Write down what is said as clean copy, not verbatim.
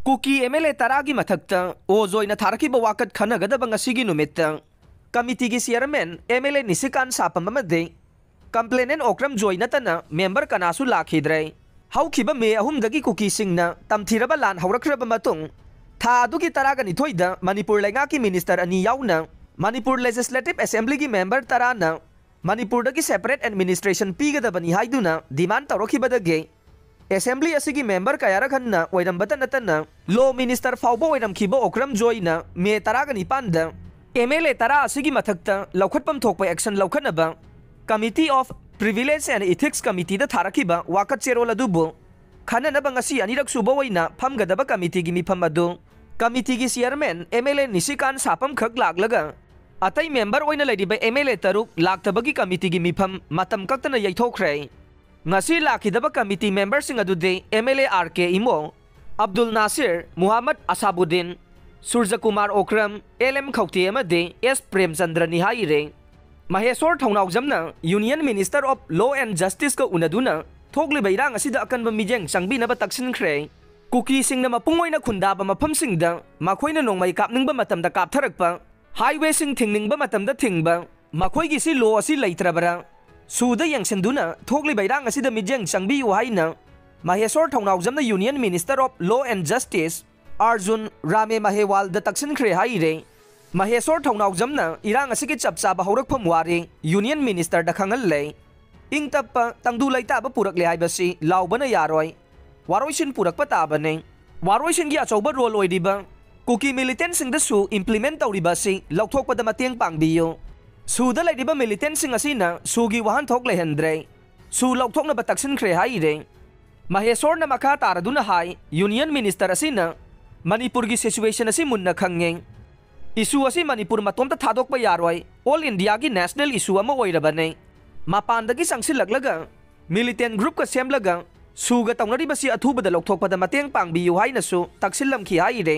cookie MLA तरागी मथक्ता ओजोइना थारकीबा वाकत खनगदबा ngasiगी नुमित्ता कमिटीगी chairman MLA Nishikant Sapam अमदे complainant Okram जोई नतना member Kanasu लाखिद्रे हौखिबा मे अहुमदगी cookie सिंगना तमथिरबा लान हौरख्रबा मतुंग था अदुगी तरागा निथोइदा मणिपुर लेंगाकी मिनिस्टर अनी याउना मणिपुर लेजिस्लेटिव असेंबली की मेंबर तराना मणिपुर की सेपरेट एडमिनिस्ट्रेशन पीगदबनी हाइदुना डिमांड तौरखिबदगे असेंबली असिगी मेंबर कयारखन्ना ओइरंबता नतना लो मिनिस्टर फाउबो ओइरमखिबो ओक्रम जोइना मे तरागा निपानदा एमएलए तरा असिगी मथक्ता लौखटपम थोकपा एक्शन लौखनबा committee of privilege and ethics committee दा थारखिबा वाकत चेरोल अदुबो खननबा ngasi अनिरक सुबो ओइना फमगदबा कमिटी की मिफम अदु कमिटी की चेयरमैन एमएलए निशिकान सापम खक लागलगा अतई मेंबर ओइना लेदिबा एमएलए तरुक लाक्तबगी कमिटी की मिफम मतम कक्तना यैथोख्रे ngasi लाखिदबा कमिटी मेंबर सिंग अदुदे MLA RK Imo Abdul Nasir Muhammad Asabuddin Surya Kumar Okram LM Khaute अमदे एस प्रेमचंद्र निहाइरे महेश्वर थौनाउजमना union minister of law and justice का उनदुना थोगलिबा इरांग असिदा अकनबा मिजेंग संगबिनबा तक्सिनख्रे कुकी सिंगना मपुंगोइना खुंदाबा मफमसिंगदा मखोइना नोंमाई कापनिंगबा मतमदा कापथरकपा हाईवे सिंग थिंगनिंगबा मतमदा थिंगबा मखोइगी सि लो असि लैत्रबरा सूदा यंगसंदुना थोगलिबा इरांग असिदा मिजेंग संगबियु हाइना महेश्वर थौनाउजमना union minister of law and justice Arjun Ram Meghwal the तक्सिनख्रे हाइरे Maheshwar थौनाउजमना इरांग असिगे चपचाबा हौरकफम वारे यूनियन मिनिस्टर द खंगल्ले इंगतप्पा तंगदु लैताबा पुरकले हाइबसि लाउबना यारोय वारोइसिन पुरकपा ताबने वारोइसिनगी अचौबा रोल ओइदिबा कुकी मिलिटेंट सिंगदसु इंप्लीमेंट तौरिबासि लौथोकपदा मतेंग पांगबियो सूदा लैदिबा मिलिटेंट सिंग असिना सुगी वाहन थोक लेहंद्रे सु लौथोकनबा तक्सिनख्रे हाइरे महेश्वरना मखा तारदुना हाई यूनियन मिनिस्टर असिना मणिपुर की सिचुएशन असी मुन्ना खंगे इशू असी मणिपुर मतोमता थादोकपा यारोय ऑल इंडिया की नेशनल इशू अमा ओइरबने मापानदगी संगसिलगलगा मिलिटेंट ग्रुप का सेमलगा सुगा तौनरिबसि अथुबदा लौथोकपदा मतेंग पांगबियु हाइनसु तक्सिलमखि हाइरे